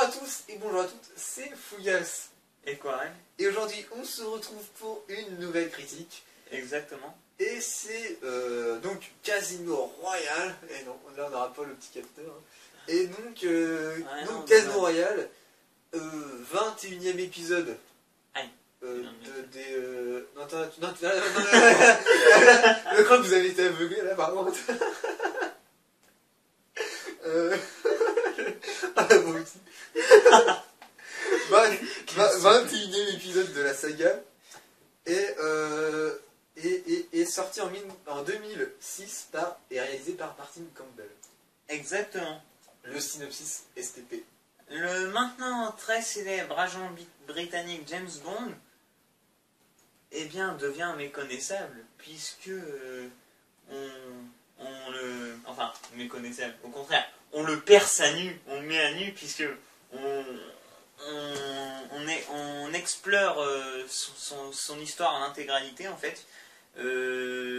à tous et bonjour à toutes, c'est Fougas. Et quoi, hein? Et aujourd'hui, on se retrouve pour une nouvelle critique. Exactement. Et c'est donc Casino Royale. Et non, là on n'aura pas le petit capteur. Hein. Et donc, non, Casino Royale, 21e épisode. Aïe. Non, je crois que vous avez été aveuglé là par contre. Bon, aussi. 21e épisode de la saga et sorti en 2006 et réalisé par Martin Campbell. Exactement. Le synopsis STP. Le maintenant très célèbre agent britannique James Bond eh bien, devient méconnaissable puisque enfin, méconnaissable, au contraire, on le perce à nu, on le met à nu puisque on explore son histoire en intégralité en fait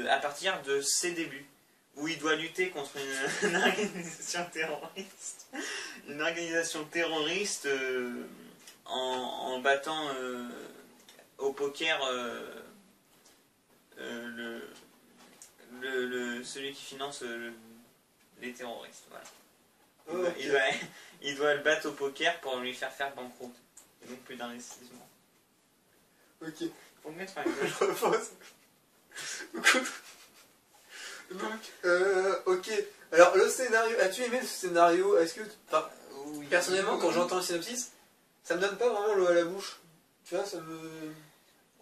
à partir de ses débuts où il doit lutter contre une organisation terroriste en battant au poker celui qui finance les terroristes, voilà. Il doit le battre au poker pour lui faire banqueroute. Et donc plus d'investissement. Ok. Faut me mettre un Je repose. Donc, ok. Alors, le scénario, as-tu aimé ce scénario? Est-ce que, oui, personnellement, quand j'entends le synopsis, ça me donne pas vraiment l'eau à la bouche. Tu vois, ça me...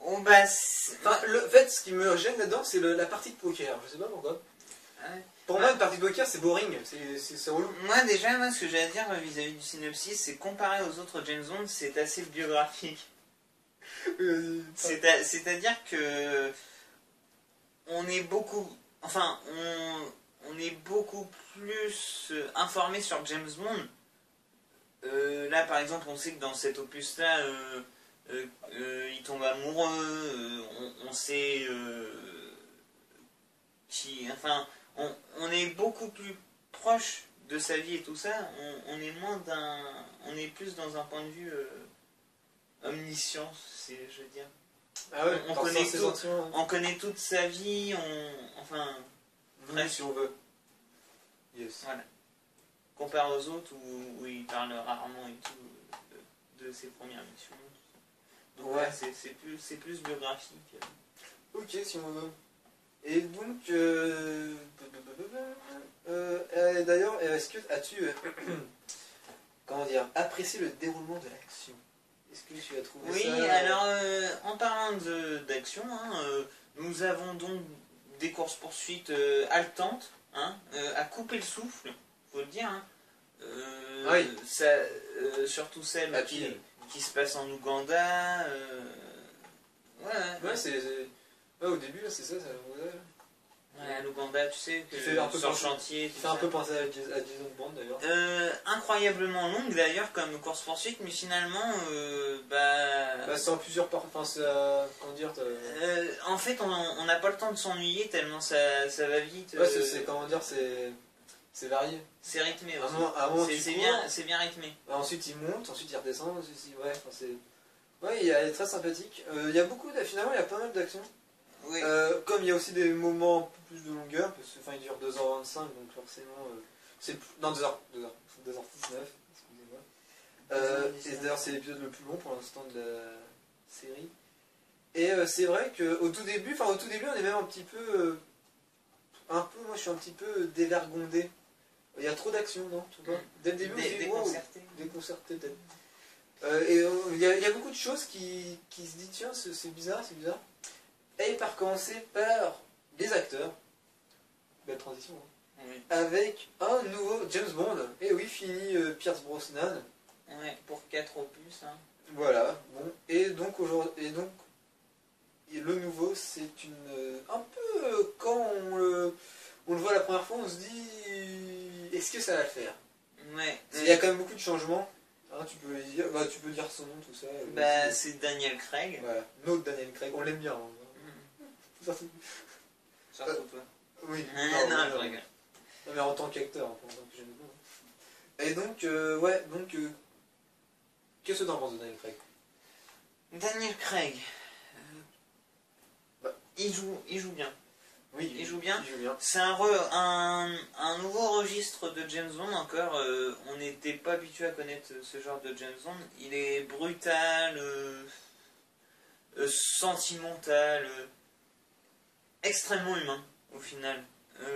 Oh, bah, en fait, ce qui me gêne là-dedans, c'est la partie de poker. Je sais pas pourquoi. Ouais. Pour moi, une partie de poker, c'est boring. C'est relou. Moi, déjà, ce que j'ai à dire vis-à-vis du synopsis, c'est comparé aux autres James Bond, c'est assez biographique. C'est-à-dire que on est beaucoup... Enfin, on est beaucoup plus informé sur James Bond. Là, par exemple, on sait que dans cet opus-là, il tombe amoureux, on sait qui... Enfin, on est beaucoup plus proche de sa vie et tout ça. On est on est plus dans un point de vue omniscience, je veux dire. Ah ouais, on connaît toute sa vie, enfin... Bref, si on veut. Yes. Voilà. Comparé aux autres où il parle rarement et tout de ses premières missions. Donc ouais, c'est plus biographique. Ok, si on veut. Et donc, d'ailleurs, est-ce que as-tu, comment dire, apprécié le déroulement de l'action? Est-ce que tu as trouvé ça... Oui, alors, en parlant d'action, nous avons donc des courses-poursuites haletantes, à couper le souffle, faut le dire. Oui. Surtout celles qui se passent en Ouganda. Ouais, au début, là, c'est ça. Ouais, à l'Ouganda, tu sais, sur le chantier. Ça fait un peu penser à Jason Bond, d'ailleurs. Incroyablement longue, d'ailleurs, comme course-poursuite, mais finalement, c'est en plusieurs parties, enfin, c'est comment dire... en fait, on n'a pas le temps de s'ennuyer, tellement ça va vite. Ouais, c'est comment dire, c'est varié. C'est rythmé aussi. C'est bien rythmé. Ensuite, il monte, ensuite, il redescend. Ouais, ouais, il est très sympathique. Il y a finalement, il y a pas mal d'actions. Oui. Comme il y a aussi des moments un peu plus de longueur, parce que il dure 2h25, donc forcément... Non, 2h19, excusez-moi. Et d'ailleurs, c'est l'épisode le plus long pour l'instant de la série. Et c'est vrai qu'au tout début, on est même un petit peu... moi je suis un petit peu dévergondé. Il y a trop d'action, non? Dès le début, déconcerté peut-être. Et il y a beaucoup de choses qui se disent, tiens, c'est bizarre. Et par commencer par les acteurs. Belle transition, hein. Oui. Avec un nouveau James Bond. Et oui, fini Pierce Brosnan. Ouais, pour 4 opus. Voilà, bon. Et donc, le nouveau, c'est un peu, quand on le voit la première fois, on se dit, est-ce que ça va le faire? Ouais. Il y a quand même beaucoup de changements. Tu peux dire son nom, tout ça. C'est Daniel Craig. Voilà, notre Daniel Craig, on l'aime bien. Hein. Surtout toi. Oui. Non, je rigole. Non, mais en tant qu'acteur, en tant que jeune. Et donc, ouais, Qu'est-ce que t'en penses de Daniel Craig? Daniel Craig, Bah. il joue bien. Oui, Il joue bien. Il joue bien. C'est un nouveau registre de James Bond encore. On n'était pas habitué à connaître ce genre de James Bond. Il est brutal, sentimental, extrêmement humain au final. Il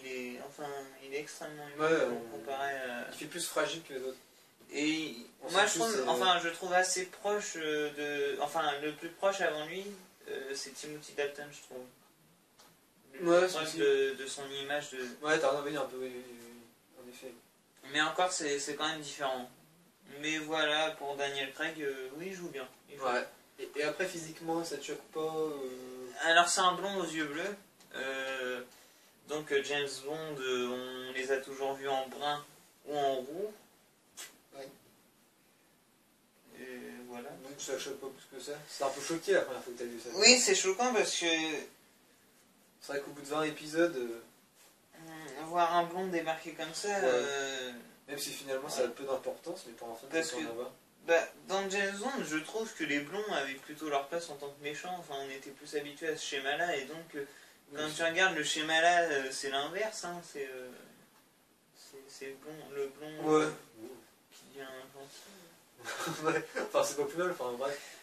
est extrêmement humain comparé à... Il fait plus fragile que les autres. Et On moi sent je trouve assez proche le plus proche avant lui, c'est Timothy Dalton, je trouve. Le plus proche de son image de... Ouais, t'as raison, un peu, oui, en effet. Mais encore, c'est quand même différent. Mais voilà, pour Daniel Craig, oui, il joue bien. Ouais. Et après, physiquement, ça te choque pas Alors, c'est un blond aux yeux bleus. Donc, James Bond, on les a toujours vus en brun ou en roux. Oui. Et voilà. Donc, ça choque pas plus que ça. C'était un peu choqué la première fois que t'as vu ça. Oui, c'est choquant parce que... C'est vrai qu'au bout de 20 épisodes... voir un blond débarquer comme ça... Ouais. Même si finalement ça a peu d'importance, mais pour un film, ça en avoir. Dans James Bond, je trouve que les blonds avaient plutôt leur place en tant que méchants. Enfin, on était plus habitué à ce schéma-là, et donc quand tu regardes le schéma-là, c'est l'inverse. Hein, c'est le blond qui vient gentil. Ouais. Enfin, c'est pas plus mal.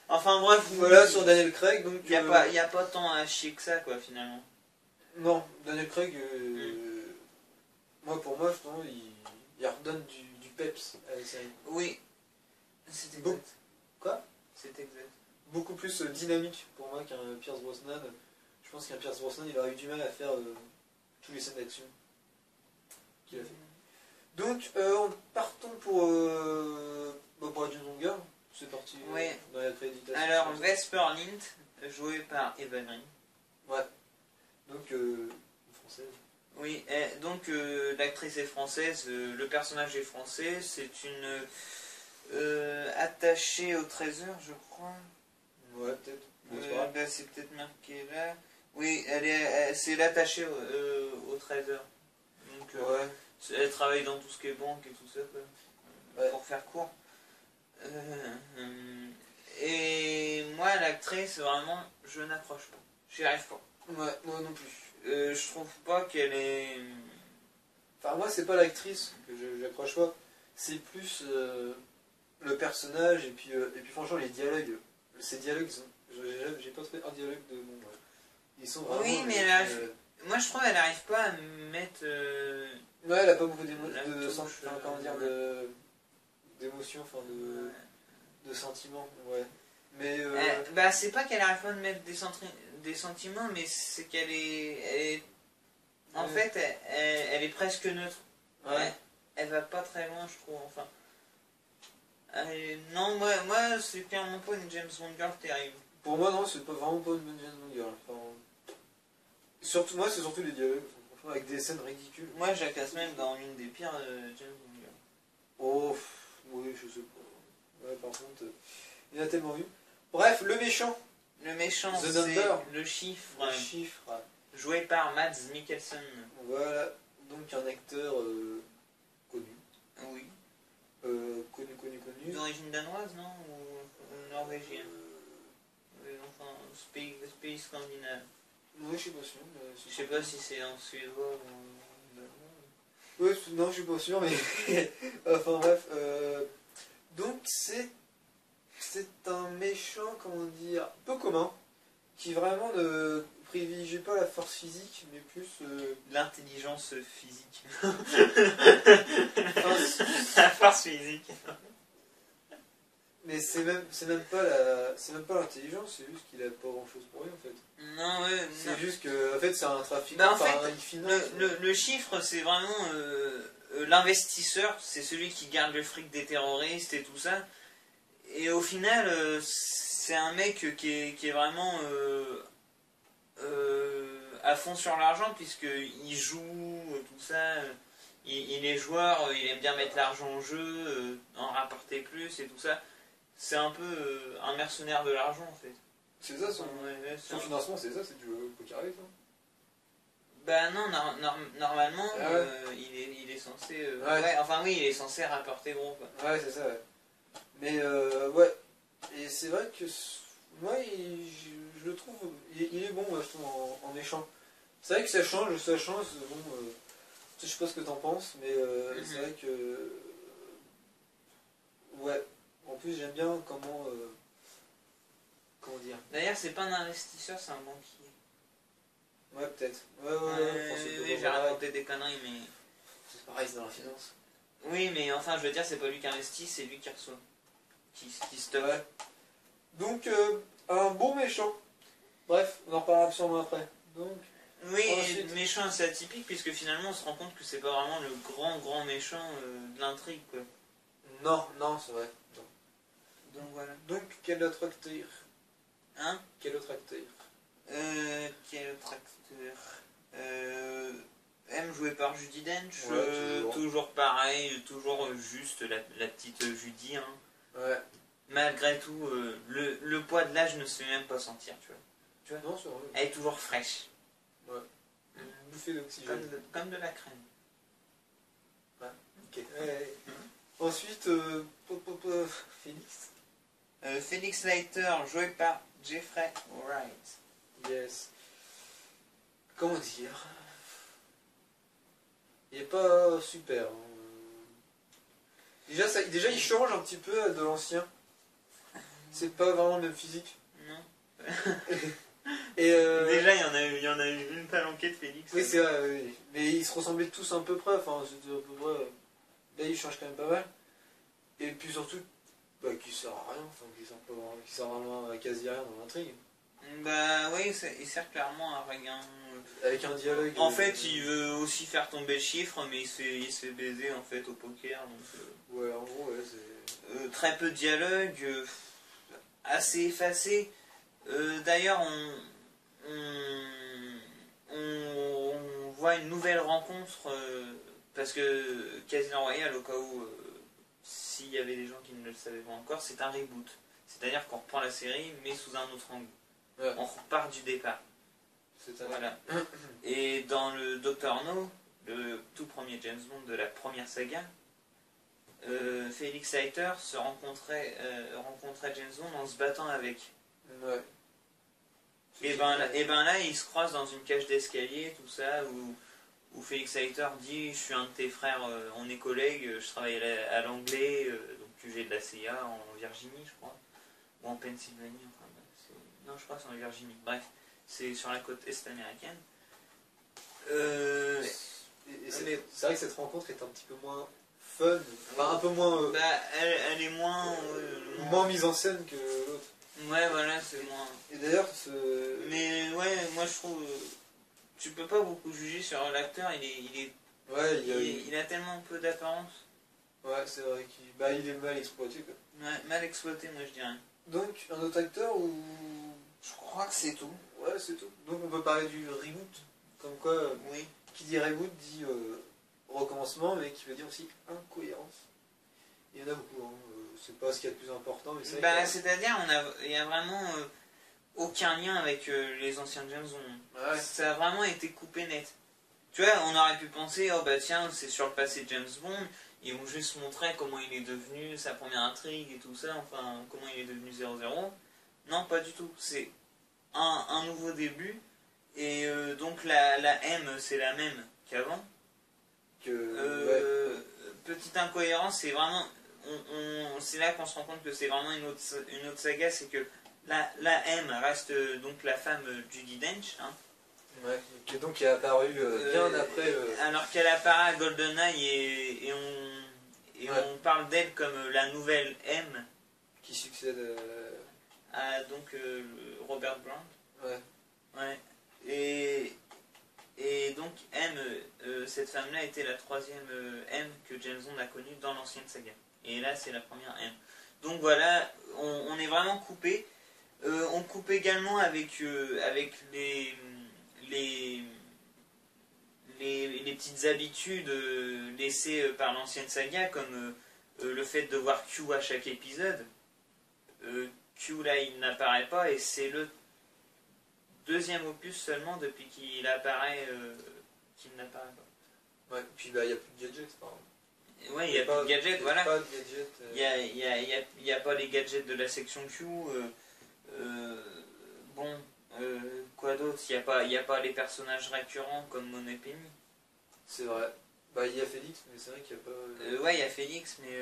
Enfin bref, voilà sur Daniel Craig. Donc il y a pas tant à chier que ça, quoi, finalement. Non, Daniel Craig. Pour moi, justement, il redonne du peps à la série. Oui, c'est exact. Quoi? C'est exact. Beaucoup plus dynamique pour moi qu'un Pierce Brosnan. Je pense qu'un Pierce Brosnan, il aurait eu du mal à faire tous les scènes d'action qu'il a fait. Donc, partons pour Agent Longer. C'est parti dans la créditation. Alors, Vesper Lynd, joué par Eva Green. Ouais. Donc, française. Oui, donc l'actrice est française, le personnage est français, c'est une attachée au trésor, je crois. Ouais, peut-être. C'est peut-être marqué là. Oui, c'est l'attachée au trésor. Donc, elle travaille dans tout ce qui est banque et tout ça, quoi, pour faire court. Et moi, l'actrice, vraiment, je n'accroche pas. J'y arrive pas. Ouais, moi non plus. Je trouve pas qu'elle est... Enfin, moi, c'est pas l'actrice que j'accroche pas. C'est plus le personnage et puis franchement, les dialogues. Ces dialogues, j'ai pas trouvé un dialogue de bon. Ils sont vraiment... Oui, mais moi, je trouve qu'elle n'arrive pas à mettre... Ouais, elle a pas beaucoup d'émotions, de sentiments, ouais. Mais c'est pas qu'elle arrive pas à mettre des sentiments, mais c'est qu'elle est... En fait, elle est presque neutre. Ouais. Elle va pas très loin, je trouve, enfin. Non, moi c'est clairement pas une James Bond girl terrible. Pour moi, non, c'est pas vraiment pas une bonne James Bond girl. Surtout, moi, c'est surtout les dialogues, franchement, avec des scènes ridicules. Moi, je la classe même dans l'une des pires James Bond girl. Oh, oui, je sais pas. Ouais, par contre, il y en a tellement vu. Bref, le méchant. Le méchant, c'est le chiffre. Le chiffre. Joué par Mads Mikkelsen. Voilà, donc un acteur connu. Oui. Connu. D'origine danoise, non? Ou norvégienne? Enfin, ce pays scandinave. Oui, je suis pas sûr. Je sais pas si c'est en suédois ou en danois. Oui, non, je suis pas sûr, mais... enfin bref. Donc c'est un méchant, comment dire, peu commun, qui vraiment ne privilégie pas la force physique, mais plus... L'intelligence physique. Enfin, la force physique. Mais c'est même pas l'intelligence, c'est juste qu'il a pas grand chose pour lui en fait. Non, ouais. C'est juste que en fait c'est un trafiquant. En fait, le chiffre c'est vraiment l'investisseur, c'est celui qui garde le fric des terroristes et tout ça. Et au final, c'est un mec qui est vraiment à fond sur l'argent, puisqu'il joue, tout ça. Il est joueur, il aime bien mettre l'argent en jeu, en rapporter plus et tout ça. C'est un peu un mercenaire de l'argent en fait. C'est ça son financement, c'est ça, c'est du poker avec ça. Bah non, normalement, Ah ouais. il est censé... Ouais. ouais, enfin oui, il est censé rapporter gros, quoi. Ouais, c'est ça, ouais. Mais ouais, et c'est vrai que moi, je le trouve, il est bon, moi, je trouve, en méchant. C'est vrai que ça change, bon, je sais pas ce que t'en penses, mais c'est vrai que, ouais, en plus j'aime bien comment dire. D'ailleurs, c'est pas un investisseur, c'est un banquier. Ouais, peut-être. Ouais, je pense que Oui, j'ai raconté des conneries, mais... c'est pareil, c'est dans la finance. Oui, mais enfin, je veux dire, c'est pas lui qui investit, c'est lui qui reçoit. Qui stocke. Ouais. Donc, un bon méchant. Bref, on en reparlera sûrement après. Donc, Oui, ensuite... méchant assez atypique, puisque finalement, on se rend compte que c'est pas vraiment le grand méchant de l'intrigue, quoi. Non, c'est vrai. Non. Donc voilà. Donc, quel autre acteur? Hein? Quel autre acteur? Quel autre acteur M joué par Judi Dench, Ouais, toujours pareil, toujours juste la petite Judy, hein. Ouais. Malgré tout, le poids de l'âge ne se fait même pas sentir, tu vois. Non, c'est vrai. Elle est toujours fraîche. Ouais. Une bouffée d'oxygène. Comme de la crème. Ouais. Ok. Ouais. Ensuite, Félix. Felix Leiter, joué par Jeffrey Wright. Yes. Comment dire? Il est pas super. Déjà, il change un petit peu de l'ancien. C'est pas vraiment le même physique. Non. Et Déjà, il y en a eu une palanquée de Félix. oui, c'est vrai, oui. Mais ils se ressemblaient tous à peu près. Enfin, c'était à peu près. Là, il change quand même pas mal. Et puis surtout, bah, qui sert à rien. Enfin, qui sert vraiment à quasi rien dans l'intrigue. Bah oui, il sert clairement à rien. Avec un dialogue. En fait, il veut aussi faire tomber le chiffre, mais il se fait baiser en fait au poker. Donc, ouais, en gros, ouais, c'est. très peu de dialogue, assez effacé. D'ailleurs, on voit une nouvelle rencontre, parce que Casino Royale, au cas où, s'il y avait des gens qui ne le savaient pas encore, c'est un reboot. C'est-à-dire qu'on reprend la série, mais sous un autre angle. Ouais. On repart du départ. C'est ça. Voilà. Et dans le Dr. No, le tout premier James Bond de la première saga, Felix Leiter rencontrait James Bond en se battant avec. Ouais. Et ben là, ils se croisent dans une cage d'escalier, tout ça, où Felix Leiter dit: je suis un de tes frères, on est collègues, je travaille à l'anglais, donc QG de la CIA en Virginie, je crois, ou en Pennsylvanie, enfin, non, je crois que c'est en Virginie, bref, c'est sur la côte est américaine. C'est vrai que cette rencontre est un petit peu moins fun, enfin un peu moins, bah, elle est moins, moins mise en scène que l'autre. Ouais, voilà, c'est moins. Et d'ailleurs, Mais ouais, moi je trouve, tu peux pas beaucoup juger sur l'acteur, ouais, il a tellement peu d'apparence. Ouais, c'est vrai qu'il est mal exploité, quoi. Ouais, mal exploité, moi je dirais. Donc, un autre acteur ou... Je crois que c'est tout. Ouais, c'est tout. Donc on peut parler du reboot, comme quoi, Oui. qui dit reboot dit recommencement, mais qui veut dire aussi incohérence. Il y en a beaucoup, hein. C'est pas ce qu'il y a de plus important, mais c'est... Bah, c'est-à-dire, il y a vraiment aucun lien avec les anciens James Bond. Ouais. Ça a vraiment été coupé net. Tu vois, on aurait pu penser, oh bah tiens, c'est sur le passé de James Bond, ils vont juste montrer comment il est devenu, sa première intrigue et tout ça, enfin, comment il est devenu 00. Non, pas du tout. C'est un nouveau début, et donc la M, c'est la même qu'avant. Petite incohérence, c'est vraiment... c'est là qu'on se rend compte que c'est vraiment une autre saga, c'est que la M reste donc la femme Judi Dench, hein. Ouais, qui est apparu bien après... Alors qu'elle apparaît à GoldenEye et on parle d'elle comme la nouvelle M. Qui succède À donc Robert Brown. Ouais. Ouais. Et donc M, cette femme-là était la troisième M que James Bond a connue dans l'ancienne saga. Et là, c'est la première M. Donc voilà, on est vraiment coupé. On coupe également avec les petites habitudes laissées par l'ancienne saga, comme le fait de voir Q à chaque épisode. Q là, il n'apparaît pas, et c'est le deuxième opus seulement depuis qu'il apparaît qu'il n'apparaît pas. Ouais, puis bah, il n'y a plus de gadgets, par exemple. Ouais, il n'y a pas de gadgets, voilà. Pas de gadgets. Il n'y a pas les gadgets de la section Q. Bon, quoi d'autre? Il y a pas les personnages récurrents comme Mon et Penny. C'est vrai. Bah, il y a Félix, mais c'est vrai qu'il n'y a pas. Ouais, il y a Félix, mais.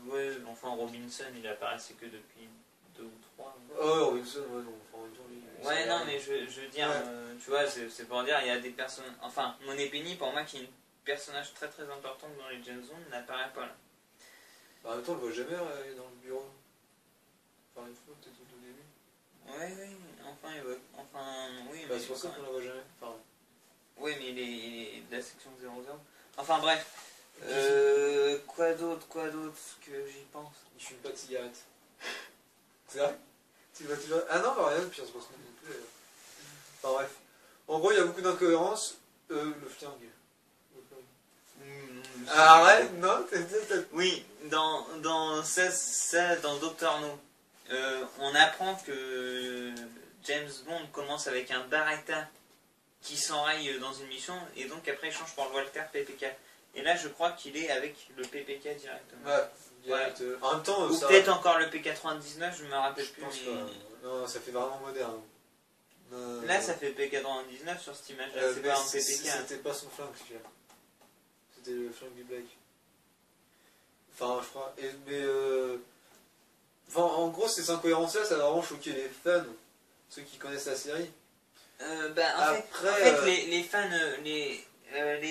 Ouais, enfin Robinson, il apparaissait que depuis 2 ou 3. Oh, Robinson, ouais, non. Enfin, en même temps, lui, Ouais, non, mais je veux dire, ouais. tu vois, c'est pour dire, il y a des personnes. Enfin, Mon et Penny, pour moi, qui est un personnage très très important dans les James Bond, n'apparaît pas là. Bah, en même temps, on le voit jamais dans le bureau. Enfin, une fois, peut-être au tout début. Ouais, oui, enfin, oui, Bah, mais. c'est pour ça qu'on la voit jamais. Enfin, Oui, mais il est de la section 00. Enfin, bref. Quoi d'autre que j'y pense? il fume pas de cigarette. C'est vrai? Tu le vois toujours. Ah non, bah, rien, Pierce Brosnan non plus. Enfin, bref. En gros, il y a beaucoup d'incohérences. Le flingue. Arrête, non? Oui, dans Doctor No, on apprend que James Bond commence avec un Barretta qui s'enraye dans une mission et donc après il change pour le Walter PPK. Et là je crois qu'il est avec le PPK directement. Ouais, direct. Ouais. En même temps, ou peut-être encore le P99, je me rappelle plus. Pense mais... pas. Non, ça fait vraiment moderne. Là ça fait P99 sur cette image là, c'est pas un PPK. C'était pas son flingue, celui-là. C'était le flingue du Black. Enfin, je crois. Enfin, en gros, ces incohérences-là, ça va vraiment choquer les fans, ceux qui connaissent la série. En fait, les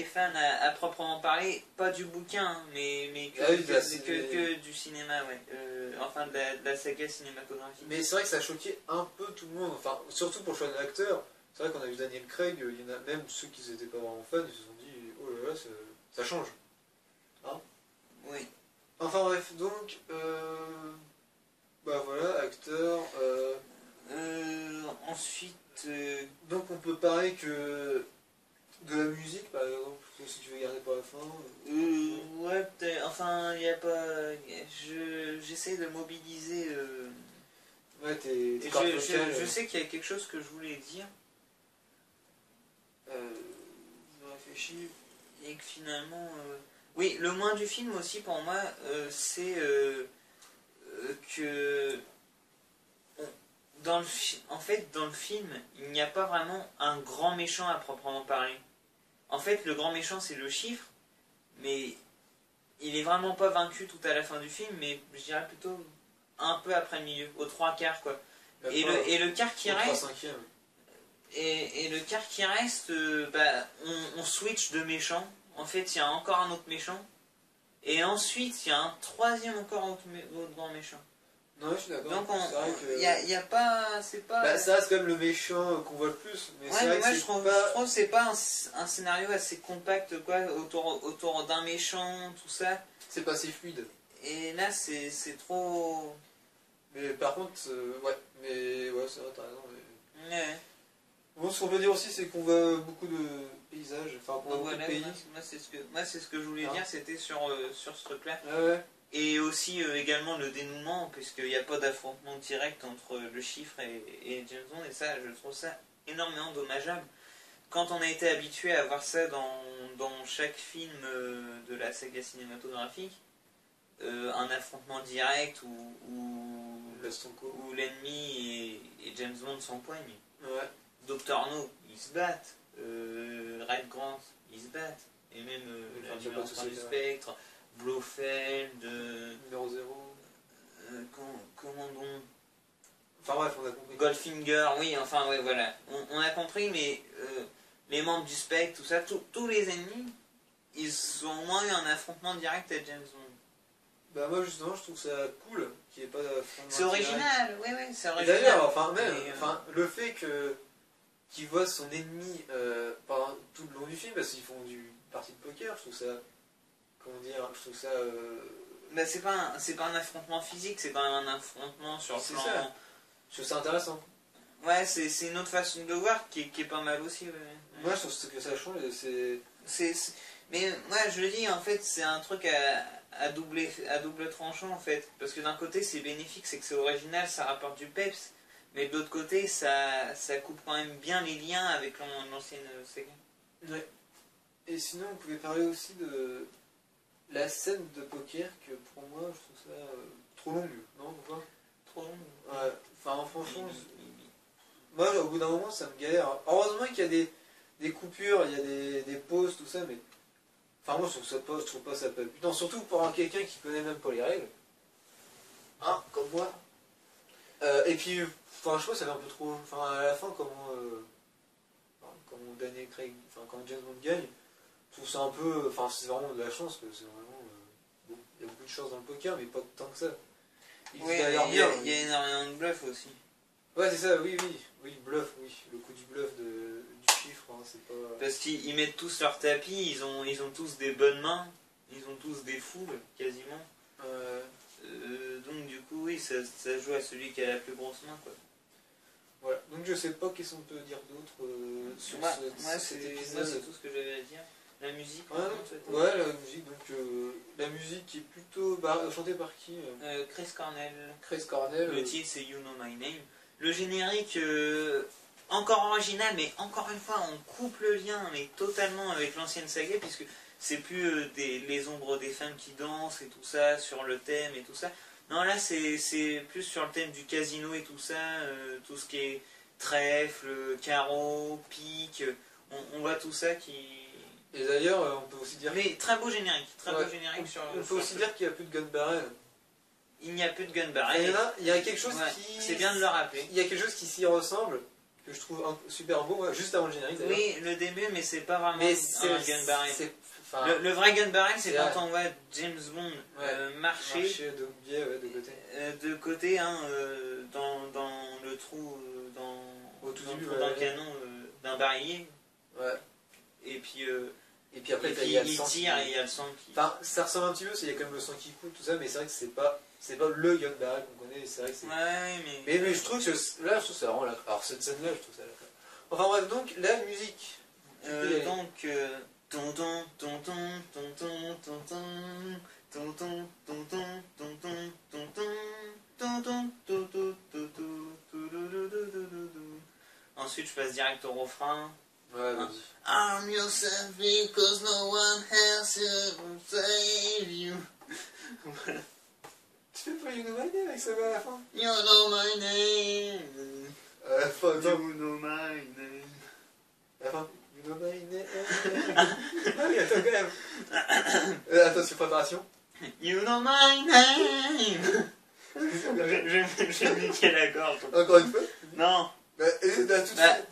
fans à proprement parler, pas du bouquin, hein, mais que du cinéma, ouais. Enfin, de la saga cinématographique. Mais c'est vrai que ça a choqué un peu tout le monde, enfin, surtout pour le choix de l'acteur. C'est vrai qu'on a vu Daniel Craig, il y en a même ceux qui n'étaient pas vraiment fans, ils se sont dit, oh là là, ça change. Hein? Oui. Enfin bref, donc, bah voilà, acteur. Ensuite. Donc on peut parler que de la musique par exemple, si tu veux garder pour la fin. Ouais, peut-être. Enfin, il n'y a pas. J'essaie de mobiliser. Ouais, je sais qu'il y a quelque chose que je voulais dire. Je réfléchis. Et que finalement. Oui, le moins du film aussi pour moi, c'est que. En fait, dans le film, il n'y a pas vraiment un grand méchant à proprement parler. En fait, le grand méchant, c'est le chiffre, mais il est vraiment pas vaincu tout à la fin du film, mais je dirais plutôt un peu après le milieu, aux 3/4, quoi. Et le quart qui reste... Et le quart qui reste, on switch de méchant. En fait, il y a encore un autre méchant. Et ensuite, il y a un troisième encore autre grand méchant. Non, je suis d'accord. Donc, il y a pas... C'est pas... Bah, ça reste quand même le méchant qu'on voit le plus. Mais ouais, c'est vrai mais moi, que je trouve que c'est pas un scénario assez compact, quoi, autour d'un méchant, tout ça. C'est pas si fluide. Et là, c'est trop... Mais par contre, ouais. Mais ouais, c'est vrai, t'as raison. Mais... Ouais. Bon, ce qu'on peut dire aussi, c'est qu'on voit beaucoup de paysages, enfin, beaucoup de pays. Moi, c'est ce que je voulais dire, c'était sur ce truc-là. Ah ouais. Et aussi également le dénouement, puisqu'il n'y a pas d'affrontement direct entre le chiffre et James Bond, et ça, je trouve ça énormément dommageable. Quand on a été habitué à voir ça dans chaque film de la saga cinématographique, un affrontement direct où l'ennemi et James Bond s'empoignent. Ouais. Doctor No, ils se battent. Red Grant, ils se battent. Et même la dimension du spectre. Blofeld, numéro 0. Comment donc? Enfin bref, on a compris. Goldfinger, oui, enfin ouais, voilà. On a compris, mais les membres du spectre, tout ça, tous les ennemis, ils ont moins eu un affrontement direct à James Bond. Bah moi justement, je trouve ça cool qu'il n'y ait pas d'affrontement direct. C'est original, oui, c'est original. D'ailleurs, enfin même, le fait qu'il voit son ennemi pendant tout le long du film, parce qu'ils font du partie de poker, je trouve ça... Comment dire, je trouve ça... Bah, c'est pas un affrontement physique, c'est quand même un affrontement sur le plan... Ça. Je trouve ça intéressant. Ouais, c'est une autre façon de le voir qui est pas mal aussi. Ouais. Moi, je trouve que ça change, Mais moi, je le dis, en fait, c'est un truc à double tranchant, en fait. Parce que d'un côté, c'est bénéfique, c'est que c'est original, ça rapporte du peps. Mais de l'autre côté, ça coupe quand même bien les liens avec l'ancienne saga. Ouais. Et sinon, on pouvait parler aussi de la scène de poker que pour moi, je trouve ça trop longue, non ou pas? Trop long. Ouais. Enfin, franchement, moi, au bout d'un moment, ça me galère. Heureusement qu'il y a des coupures, il y a des pauses, tout ça, mais... Enfin, moi, je trouve pas ça pas putain, surtout pour quelqu'un qui connaît même pas les règles. Hein, comme moi. Et puis, enfin, je trouve que ça fait un peu trop... Enfin, à la fin, comment Daniel Craig... Enfin, quand James Bond gagne, je trouve ça un peu... Enfin, c'est vraiment de la chance, que c'est vraiment... Bon, il y a beaucoup de chance dans le poker, mais pas tant que ça. Oui, il y a énormément de bluff aussi. Ouais, c'est ça, oui, bluff, oui. Le coup du bluff du chiffre, hein, c'est pas... Parce qu'ils mettent tous leur tapis, ils ont tous des bonnes mains, ils ont tous des foules, quasiment. Donc du coup, oui, ça joue à celui qui a la plus grosse main, quoi. Voilà, donc je sais pas qu'est-ce qu'on peut dire d'autre sur cet épisode. C'est tout ce que j'avais à dire. La musique, ouais, la musique, donc la musique qui est plutôt chantée par qui Chris Cornell. Chris Cornell. Le titre c'est You Know My Name. Le générique, encore original, mais encore une fois, on coupe le lien, mais totalement avec l'ancienne saga, puisque c'est plus les ombres des femmes qui dansent et tout ça, sur le thème et tout ça. Non, là, c'est plus sur le thème du casino et tout ça, tout ce qui est trèfle, carreau, pique, on voit tout ça qui... Et d'ailleurs, on peut aussi dire... Mais très beau générique, beau générique sur... On peut aussi dire qu'il n'y a plus de gun barrel. Il n'y a plus de gun barrel. Il y a quelque chose qui... C'est bien de le rappeler. Il y a quelque chose qui s'y ressemble, que je trouve super beau, juste avant le générique. Oui, le début, mais c'est pas vraiment un gun barrel. Le vrai gun barrel, c'est quand on voit James Bond marcher de biais, de côté. De côté, hein, dans le trou, dans le canon d'un barillet. Ouais. Et puis après, il tire et il y a le sang qui... Enfin, ça ressemble un petit peu, il y a quand même le sang qui coule, tout ça, mais c'est vrai que c'est pas le gun barrel qu'on connaît, c'est vrai que c'est... Ouais, mais je trouve que là, je trouve ça vraiment... Alors, cette scène-là, je trouve ça... Enfin bref, donc, la musique. Ensuite, je passe direct au refrain. Ouais, vas-y. Arm yourself because no one else will save you. Voilà. Tu fais pas You Know My Name avec ça à la fin? You know my name. À la fin, You know my name. À la fin, You Know My Name. Ah oui, attends, quand même. Attention, préparation. You know my name. J'ai niqué la gorge. Encore une fois? Non.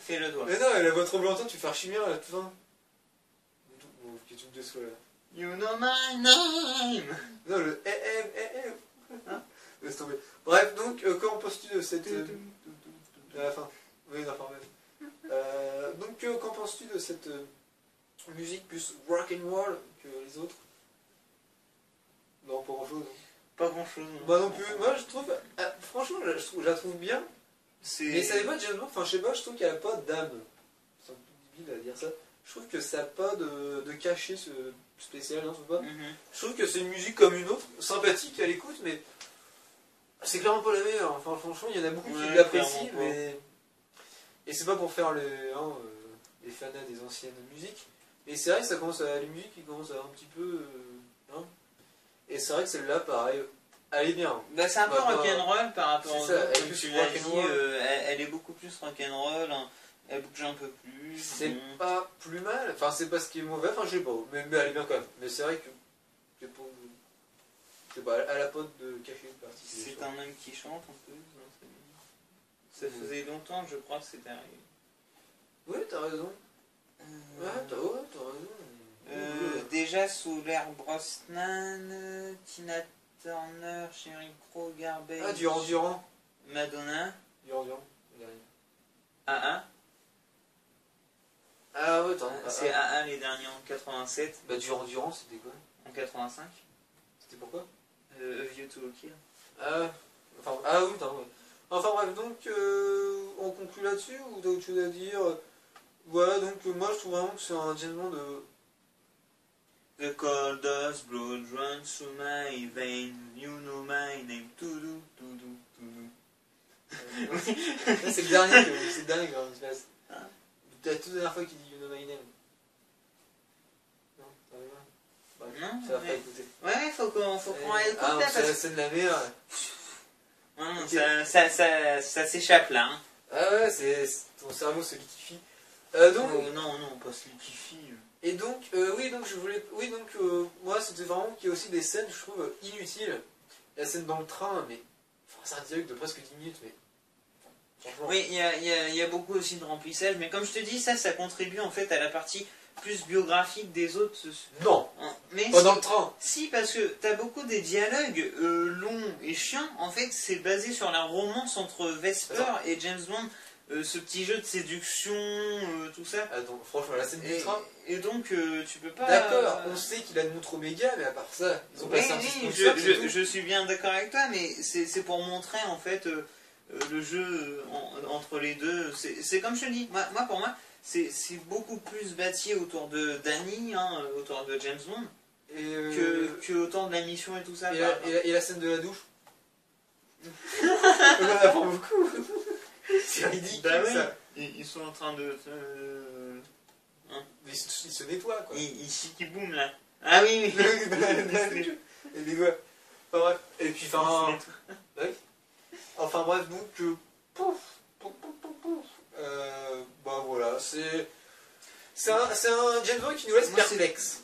Fais le doigt. Mais non, la voix trop longtemps, tu fais archimère à la toute fin. Bon, qui est une de soi là. You know my name. Non, le hein? Laisse tomber. Bref, donc, qu'en penses-tu de cette... à la fin. Oui, non, enfin, bref. Donc, qu'en penses-tu de cette musique plus rock'n'roll que les autres? Non, pas grand-chose. Pas grand-chose. Moi non plus. Moi, je trouve... franchement, je la trouve bien. Mais ça n'est pas James Bond, enfin je sais pas, je trouve qu'elle n'a pas d'âme. C'est un peu débile à dire ça. Je trouve que ça n'a pas de cachet spécial, non, pas. Je trouve que c'est une musique comme une autre, sympathique à l'écoute, mais c'est clairement pas la meilleure. Enfin franchement, il y en a beaucoup qui l'apprécient, mais... Et c'est pas pour faire les fanats des anciennes musiques. Et c'est vrai que ça commence à... les musiques qui commencent à un petit peu... Et c'est vrai que celle-là, pareil... Elle est bien. Bah, c'est un peu rock'n'roll par rapport aux autres, comme tu l'as dit, elle est beaucoup plus rock'n'roll, hein, elle bouge un peu plus. C'est pas plus mal, enfin c'est pas ce qui est mauvais, enfin je sais pas, mais elle est bien quand même. Mais c'est vrai que, je sais pas, elle a pas de cachet particulier. C'est un homme qui chante en plus, ça faisait longtemps je crois que c'était arrivé. Oui, t'as raison. Ouais, t'as raison. Déjà sous l'ère Brosnan, Tina Turner, Sheryl Crow, Garbage. Ah, Durand. Madonna. Durand. AA. Ah ouais, c'est AA les derniers en 87. Bah Durand, c'était quoi? En 85. C'était pourquoi? A View to a Kill. Oui, ouais. Enfin bref, donc on conclut là-dessus ou t'as autre chose à dire? Voilà, donc moi je trouve vraiment que c'est un James Bond de... The coldest blood runs through my veins, you know my name, C'est le dernier que Graham se passe. C'est la toute dernière fois qu'il dit You know my name. Non, ça va bien. Bah, Non, ça va mais- pas écouter. Ouais, faut qu'on aille écouter Ah, là, c'est la parce scène de la meilleure. que non, Ok. ça s'échappe là. Hein. Ah ouais, ton cerveau se liquifie. Donc, Oh, non, pas ce qui fille. et donc, moi, c'était vraiment qu'il y a aussi des scènes, je trouve, inutiles. La scène dans le train, mais. Enfin, c'est un dialogue de presque 10 minutes, mais. Franchement. Oui, il y a beaucoup aussi de remplissage, mais comme je te dis, ça contribue en fait à la partie plus biographique des autres. Non, Mais pas dans le train. si, parce que t'as beaucoup des dialogues longs et chiants. En fait, c'est basé sur la romance entre Vesper et James Bond. Ce petit jeu de séduction, tout ça. Attends, franchement, la scène du train. Et donc, tu peux pas... D'accord, on sait qu'il a une montre Oméga, mais à part ça, ils ont Oui, passé un petit oui, sponsor, c'est tout. je suis bien d'accord avec toi, mais c'est pour montrer en fait le jeu entre les deux. C'est comme je te dis, pour moi, c'est beaucoup plus bâti autour de Danny, hein, autour de James Bond, Et, que autour de la mission et tout ça. et la scène de la douche. On en apprend beaucoup. C'est ridicule Bah oui, ça. ils sont en train de... Mais il se nettoie quoi. Ils chiquiboum là. Ah oui, oui. Et les doigts. Enfin bref. Et puis enfin. Oui. Enfin bref, donc. Pouf, pouf, pouf, pouf, pouf. Bah voilà, c'est un James Bond qui nous laisse Moi, perplexe.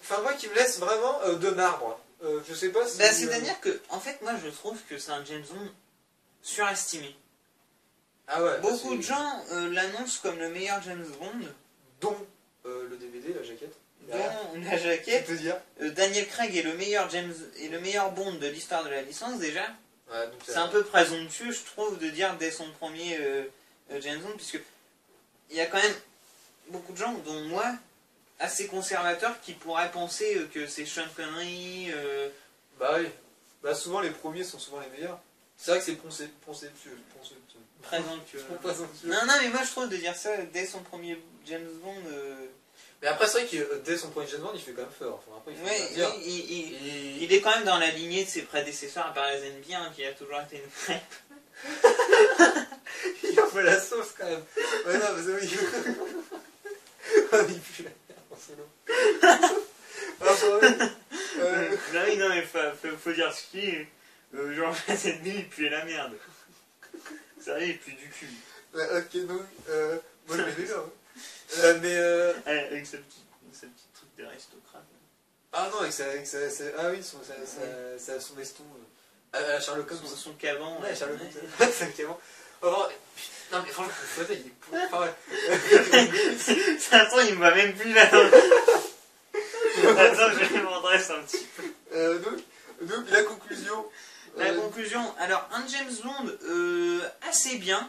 Enfin moi qui me laisse vraiment de marbre. Je sais pas si. Bah, c'est-à-dire que, en fait, moi je trouve que c'est un James Bond surestimé. Ah ouais. Beaucoup de gens l'annoncent comme le meilleur James Bond, Dont le DVD, la jaquette. dont la Qui jaquette. peut dire. Daniel Craig est le meilleur Bond de l'histoire de la licence déjà. Ouais, donc C'est un peu présomptueux, je trouve, de dire dès son premier James Bond, puisque il y a quand même beaucoup de gens, dont moi, assez conservateurs, qui pourraient penser que c'est Sean Connery. Bah oui. Bah souvent les premiers sont souvent les meilleurs. C'est vrai que c'est présomptueux. Présomptueux. Présomptueux. Non, non, mais moi je trouve de dire ça dès son premier James Bond. Mais après c'est vrai que dès son premier James Bond il fait quand même peur. Enfin, après, il faut Ouais, bien dire. il est quand même dans la lignée de ses prédécesseurs, à part les ennemis, hein, qui a toujours été une crêpe. Il en fait la sauce quand même. Ouais non mais c'est oui. Ah, il pue la merde en solo. Enfin, ouais. Non, non, mais faut dire ce qui est. Genre, les ennemis, il puait la merde. Sérieux, il pue du cul. Ok donc moi je l'ai vu là. Mais Avec ce petit truc d'aristocrate. ah non avec ah oui son veston à la Sherlock Holmes. Son caban. Ouais, Sherlock Holmes, c'est exactement. Enfin, non mais franchement, le fauteuil il est pour. Enfin ouais. Attends, il me va même plus là. Attends, je vais m'endresse un petit peu. Donc la conclusion. La conclusion, alors un James Bond assez bien,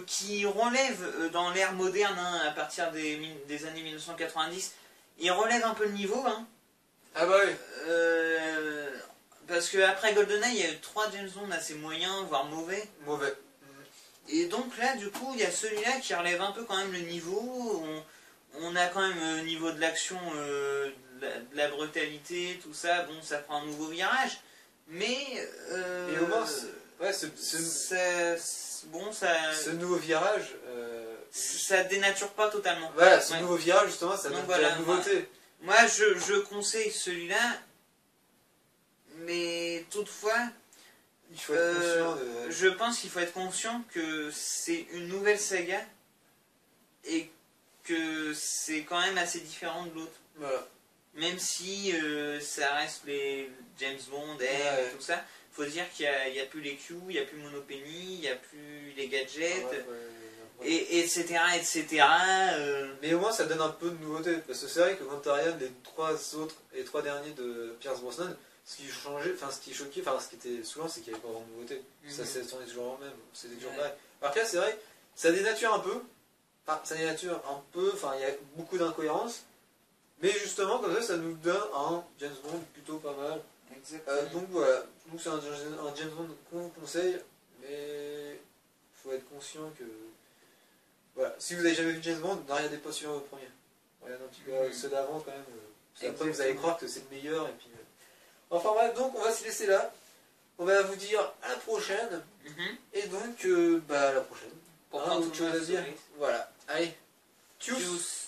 qui relève dans l'ère moderne, hein, à partir des années 1990, il relève un peu le niveau. Hein. Ah bah oui. Parce qu'après GoldenEye, il y a eu 3 James Bond assez moyens, voire mauvais. Mauvais. Et donc là, du coup, il y a celui-là qui relève un peu quand même le niveau. On a quand même au niveau de l'action, de la brutalité, tout ça. Bon, ça prend un nouveau virage. Mais... Et au moins, ouais, ce nouveau virage... ça dénature pas totalement. Voilà, ce Ouais. nouveau virage, justement, ça Donc donne voilà, de la nouveauté. Moi, je conseille celui-là. Mais toutefois... Il faut être conscient de... Je pense qu'il faut être conscient que c'est une nouvelle saga et que c'est quand même assez différent de l'autre. Voilà. Même si ça reste les James Bond, Ouais. et tout ça, faut se dire qu'il n'y a plus les Q, il n'y a plus Monopénie, il n'y a plus les gadgets, Ouais. et etc. etc. Mais au moins, ça donne un peu de nouveauté. Parce que c'est vrai que quand tu regardes les 3 derniers de Pierce Brosnan, ce qui changeait, enfin ce qui choquait, enfin ce qui était souvent, c'est qu'il n'y avait pas vraiment de nouveauté. Ça s'est tourné toujours en même, c'était toujours pareil. Alors que là, c'est vrai, ça dénature un peu. Enfin, ça dénature un peu, enfin il y a beaucoup d'incohérences. Mais justement, comme ça nous donne un James Bond plutôt pas mal. Donc voilà, donc c'est un James Bond qu'on vous conseille, mais il faut être conscient que... Voilà, si vous n'avez jamais vu James Bond, ne regardez pas sur le premier. Regardez un petit peu ceux d'avant quand même. Après vous allez croire que c'est le meilleur et puis... Enfin bref, donc on va se laisser là. on va vous dire à la prochaine. Mhm. Et donc, à la prochaine. Pour Hein, prendre autre tout chose le à dire. monde. Voilà. Allez. Tchuss. Tchuss.